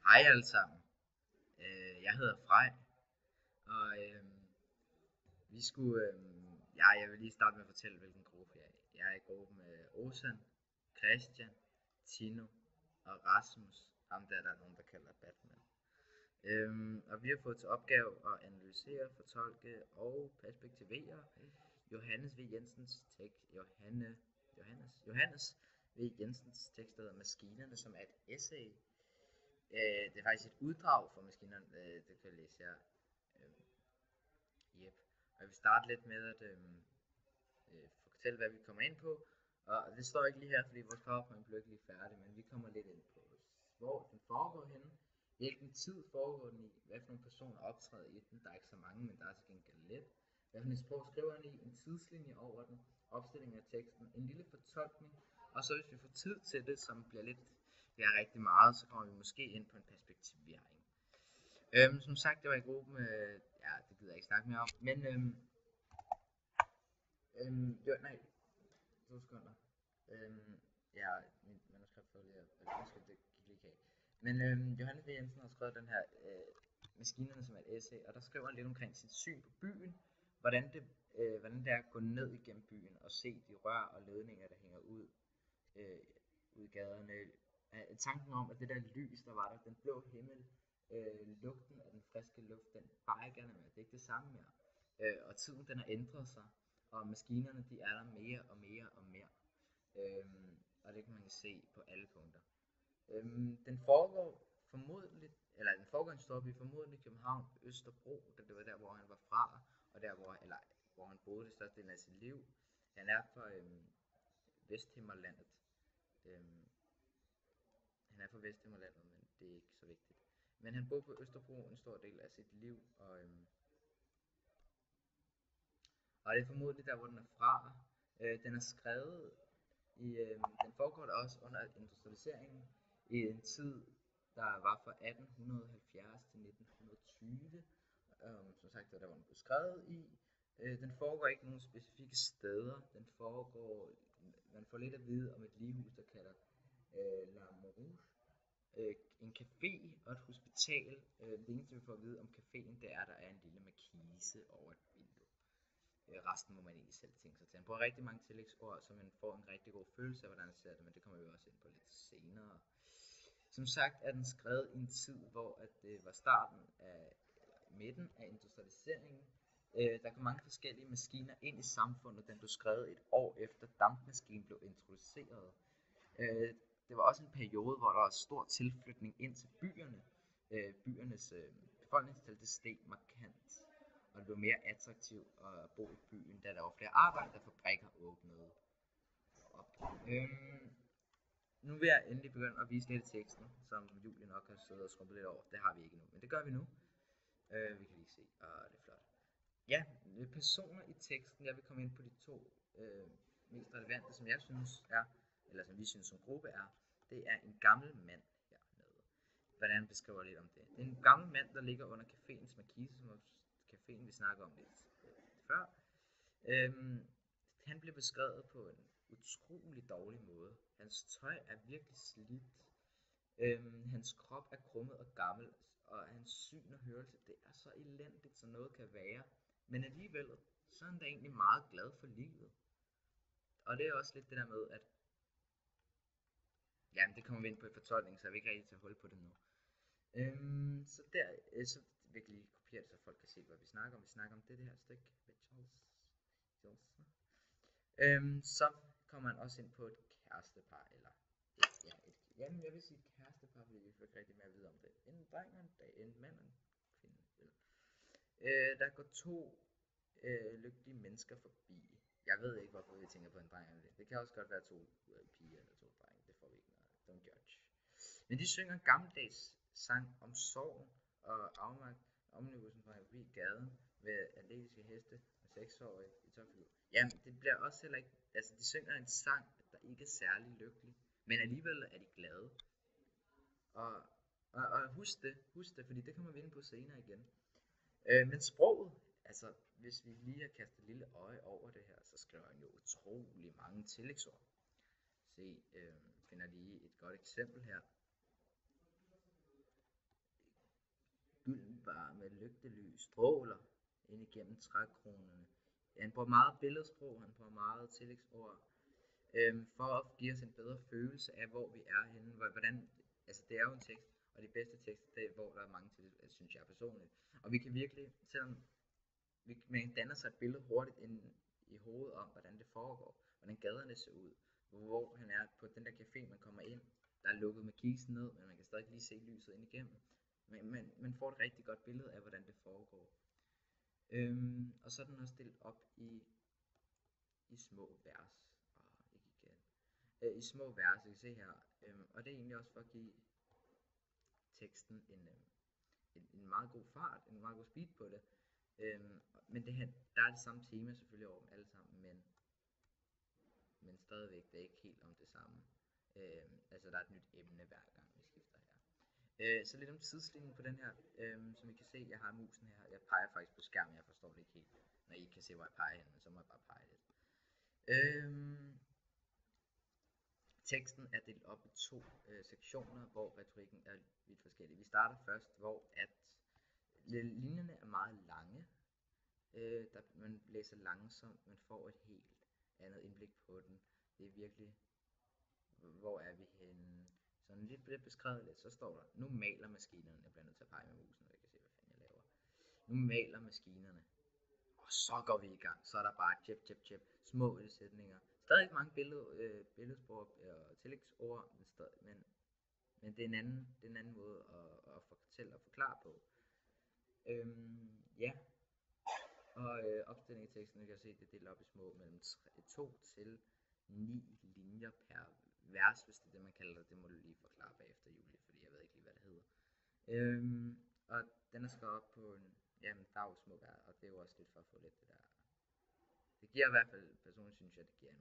Hej alle sammen. Jeg hedder Frej, og jeg vil lige starte med at fortælle, hvilken gruppe jeg er i. Jeg er i gruppe med Osan, Christian, Tino og Rasmus. Ham der er nogen, der kalder Batman. Og vi har fået til opgave at analysere, fortolke og perspektivere Johannes V. Jensens tekst, Johannes V. Jensens tekst, der hedder Maskinerne, som er et essay. Det er faktisk et uddrag fra Maskinerne, det kan jeg læse her. Yep. Og jeg vil starte lidt med at fortælle, hvad vi kommer ind på. Og det står ikke lige her, fordi vores PowerPoint blev ikke lige færdig, men vi kommer lidt ind på, hvor den foregår henne, hvilken tid foregår den i, hvad for nogle personer optræder i den, der er ikke så mange, men der er til gengæld lidt, hvad for et sprog skriver den i, en tidslinje over den, opstilling af teksten, en lille fortolkning, og så hvis vi får tid til det, som bliver lidt, det er rigtig meget, så kommer vi måske ind på en perspektivering. Som sagt, jeg var i gruppe med, det gider jeg ikke snakke mere om, men nej, 2 sekunder. Mit manuskript for lige, det gik lige af. Men Johannes V. Jensen har skrevet den her Maskinerne, som er et essay, og der skriver han lidt omkring sit syn på byen, hvordan det er at gå ned igennem byen og se de rør og ledninger, der hænger ud i gaderne. Tanken om, at det der lys, der var der, den blå himmel, lugten af den friske luft, den bare ikke gerne mere. Det er ikke det samme mere. Og tiden, den har ændret sig, og maskinerne, de er der mere og mere og mere. Og det kan man se på alle punkter. Den foregår en storby, formodentlig København, Østerbro, det var der, hvor han var fra, og der, hvor han boede det største del af sit liv. Han er fra Vesthimmerlandet. Han er fra Vesthimmerlandet, men det er ikke så vigtigt. Men han boede på Østerbro en stor del af sit liv, og det er formodentlig der, hvor den er fra. Den er skrevet den foregår der også under industrialiseringen i en tid, der var fra 1870 til 1920. Som sagt, det var der, hvor den blev skrevet i. Den foregår ikke nogen specifikke steder. Man får lidt at vide om et lighus, der kalder La Morouge. En café og et hospital. Det eneste, vi får at vide om caféen, det er, at der er en lille markise over et vindue. Resten må man egentlig selv tænke sig til. Han bruger rigtig mange tillægsord, så man får en rigtig god følelse af, hvordan han ser det, men det kommer vi også ind på lidt senere. Som sagt er den skrevet i en tid, hvor det var starten af midten af industrialiseringen. Der kom mange forskellige maskiner ind i samfundet. Den blev skrevet et år efter dampmaskinen blev introduceret. Det var også en periode, hvor der var stor tilflytning ind til byerne. Byernes befolkningstal det steg markant, og det blev mere attraktivt at bo i byen, da der var flere arbejder, fabrikker åbnede op. Nu vil jeg endelig begynde at vise lidt af teksten, som Julie nok har siddet og skrumpet lidt over. Det har vi ikke nu, men det gør vi nu. Vi kan lige se, og det er flot. Ja, personer i teksten, jeg vil komme ind på de 2 mest relevante, som jeg synes er, eller som vi synes som gruppe er, det er en gammel mand hernede. Hvordan beskriver lidt om det? Det er en gammel mand, der ligger under caféens markise, som caféen vi snakker om lidt før. Han bliver beskrevet på en utrolig dårlig måde. Hans tøj er virkelig slidt. Hans krop er krummet og gammel, og hans syn og hørelse, det er så elendigt, som noget kan være. Men alligevel, så er han da egentlig meget glad for livet. Og det er også lidt det der med, at jamen, det kommer vi ind på i fortolkningen, så jeg vil ikke rigtig tage hul på det nu. Så vil jeg lige kopiere det, så folk kan se, hvad vi snakker om. Vi snakker om det her stykke ved Charles. Så kommer man også ind på et kærestepar, eller jeg vil sige et kærestepar, fordi vi får ikke rigtig mere at vide om det. En dreng og en mand og en kvinde. Der går 2 lykkelige mennesker forbi. Jeg ved ikke, hvorfor vi tænker på en dreng og det. Det kan også godt være 2 piger eller 2 drenge. Det får vi ikke noget. Don't judge. Men de synger en gammeldags sang om sorgen og afmagt. Omnibussen fra forbi gaden med atletiske heste og 6-årige i topfyld. Jamen, det bliver også heller ikke... Altså, de synger en sang, der ikke er særlig lykkelig. Men alligevel er de glade. Og husk det, fordi det kommer vi ind på senere igen. Men sproget, altså hvis vi lige har kastet et lille øje over det her, så skriver han jo utrolig mange tillægsord. Se, finder lige et godt eksempel her. bare med lygtelys stråler ind igennem trækronerne. Han bruger meget billedsprog, han bruger meget tillægsord, for at give os en bedre følelse af, hvor vi er henne, hvordan, altså det er jo en tekst, og de bedste tekster, det er, hvor der er mange tillægsord, synes jeg personligt. Og vi kan virkelig, selvom man danner sig et billede hurtigt ind i hovedet om, hvordan det foregår, hvordan gaderne ser ud, hvor han er på den der café, man kommer ind, der er lukket med kisten ned, men man kan stadig lige se lyset ind igennem. Men man får et rigtig godt billede af, hvordan det foregår. Og så er den også delt op i små vers. Ikke igen. I små vers, I kan se her. Og det er egentlig også for at give teksten en meget god fart, en meget god speed på det. Men der er det samme tema selvfølgelig over dem alle sammen, men stadigvæk, det er ikke helt om det samme. Altså der er et nyt emne hver gang vi skifter her. Så lidt om tidslinjen på den her, som I kan se, jeg har musen her, jeg peger faktisk på skærmen, jeg forstår det ikke helt, når I ikke kan se hvor jeg peger hen, så må jeg bare pege lidt. Teksten er delt op i to sektioner, hvor retorikken er vidt forskellig. Vi starter først, hvor at linjerne er meget lange, man læser langsomt, man får et helt andet indblik på den. Det er virkelig, hvor er vi henne? Så når det bliver beskrevet lidt, så står der, nu maler maskinerne. Jeg bliver nødt til at pege med musen, så jeg kan se, hvad fanden jeg laver. Nu maler maskinerne. Og så går vi i gang. Så er der bare tjep, små sætninger. Stadig mange billedsprog og tillægsord, men det er en anden måde at fortælle og forklare på. Ja. Og opstillingen i teksten, kan jeg se, det er delt op i små mellem 2 til 9 linjer per vers, hvis det er det, man kalder det. Det må du lige forklare bagefter, Julie, fordi jeg ved ikke lige, hvad det hedder. Og den er skrevet op på jamen, der er jo små vers, og det er jo også lidt for at få lidt det der. Det giver i hvert fald, personligt synes jeg, det giver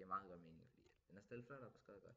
meget godt mening, fordi den er stille flot op og skrevet godt.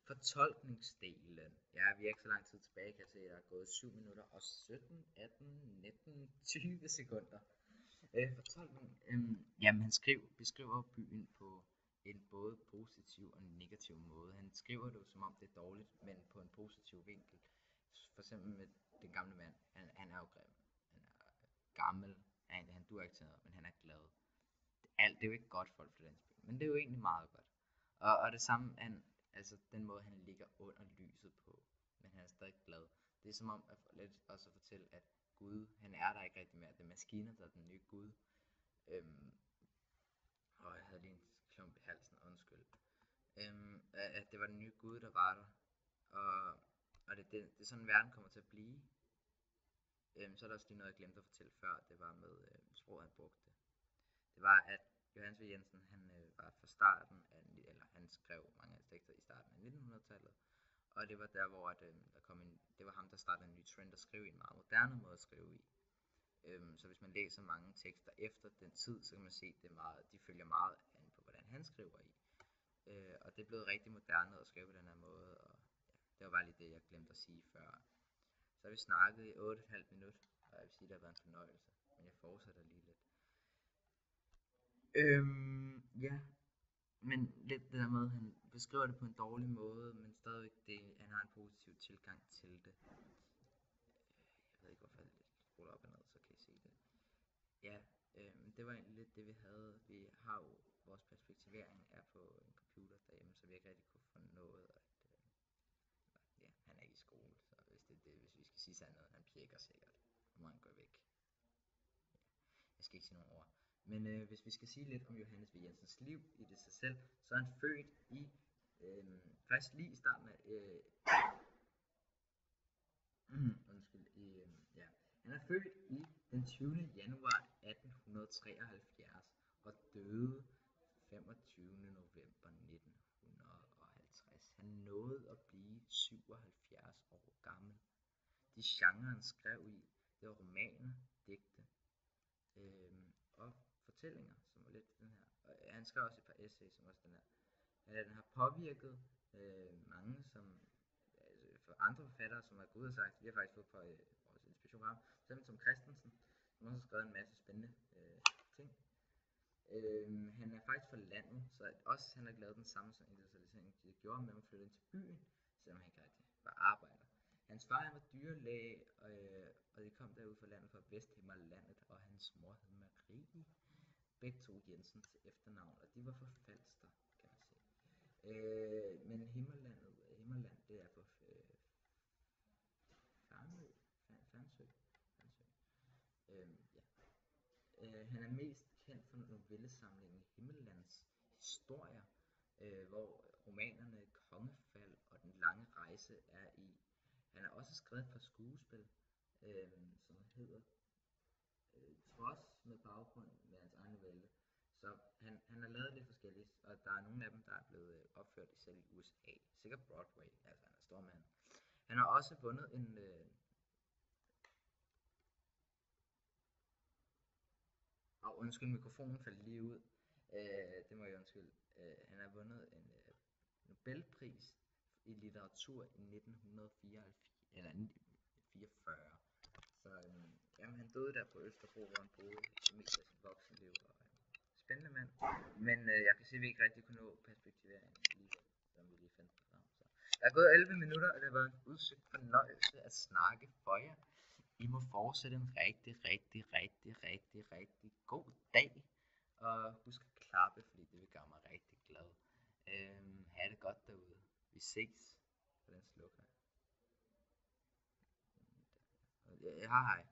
Fortolkningsdelen. Ja, vi er ikke så lang tid tilbage, kan jeg se, der er gået 7 minutter og 17, 18, 19, 20 sekunder. Fortolkning. Jamen, han beskriver byen på en både positiv og negativ måde. Han skriver det jo som om det er dårligt, men på en positiv vinkel. For eksempel med den gamle mand. Han er jo grim. Han er gammel. Han duer ikke til noget, men han er glad. Det er jo ikke godt folk for den spil, men det er jo egentlig meget godt. Og det samme, altså den måde han ligger under lyset på, men han er stadig glad. Det er som om at lidt også at fortælle, at Gud, han er der ikke rigtig mere. Det er maskiner, der er den nye Gud. Og jeg havde lige en klump i halsen, undskyld. At det var den nye Gud, der var der. Og det er sådan, verden kommer til at blive. Så er der også lige noget, jeg glemte at fortælle før. Det var med sproget, han brugte. Det var, at Johannes V. Jensen, han var fra starten af, eller han skrev mange af tekster i starten af 1900-tallet. Og det var der, hvor det var ham, der startede en ny trend at skrive i en meget moderne måde at skrive i. Så hvis man læser mange tekster efter den tid, så kan man se, at de følger meget an på, hvordan han skriver i. Og det er blevet rigtig moderne at skrive på den her måde, og ja, det var bare lige det, jeg glemte at sige før. Så har vi snakket i 8,5 minutter, og jeg vil sige, at det har været en fornøjelse, men jeg fortsætter lige lidt. Ja, men lidt det der med, at han beskriver det på en dårlig måde, men stadigvæk han har en positiv tilgang til det. Jeg ved ikke, hvorfor jeg scroller op og ned, så kan I se det. Ja, det var egentlig lidt det, vi havde. Vi har jo, vores perspektivering er på en computer derhjemme, så vi ikke rigtig kunne få noget, at ja, han er ikke i skole, så hvis vi skal sige sandheden, han pjekker sikkert, så må han gå væk. Ja, jeg skal ikke sige nogen ord. Men hvis vi skal sige lidt om Johannes V. Jensens liv i det sig selv, så er han født i, faktisk lige i starten af, han er født i den 20. januar 1873 og døde 25. november 1950. Han nåede at blive 77 år gammel. De genrer, han skrev i, det var romaner, digte og fortællinger, som var lidt den her. Og han skrev også et par essays, som også den her. Den har påvirket mange, som for andre forfattere, som har gået ud og sagt, vi har faktisk fået på vores inspiration fra ham, f.eks. Tom Christensen, som også har skrevet en masse spændende ting. Han er faktisk fra landet, så også han har lavet den samme som industrialisering, det gjorde med at flytte ind til byen, selvom han ikke rigtig var arbejder. Hans far han var dyrlæge, og de kom derud fra landet fra Vesthimmerlandet, og hans mor hed Marie. Begge to Jensen til efternavn, og de var fra Falster, kan man sige. Men Himmerland, det er på Farsø. Ja. Han er mest kendt for novellesamlingen Himmerlands historier, hvor romanerne Kongefald og Den lange rejse er i. Han har også skrevet et par skuespil, som hedder Trods med baggrund med hans egen novelle. Så han har lavet lidt forskelligt, og der er nogle af dem, der er blevet opført i selv i USA. Sikkert Broadway, altså han er stor mand. Han har også vundet en... undskyld, mikrofonen faldt lige ud. Det må jeg undskylde. Han har vundet en Nobelpris i litteratur i 1944. Så jamen, han døde der på Østerbro, hvor han boede mest af sit voksenliv. Og, spændende mand. Men jeg kan se, at vi ikke rigtig kunne nå perspektiveringen alligevel, som vi lige fandt frem. Så der er gået 11 minutter, og det har været en udsøgt fornøjelse at snakke for jer. I må fortsætte en rigtig god dag. Og husk at klappe, fordi det vil gøre mig rigtig glad. Ha' det godt derude. Vi ses. Og den slukker. Ja, hej.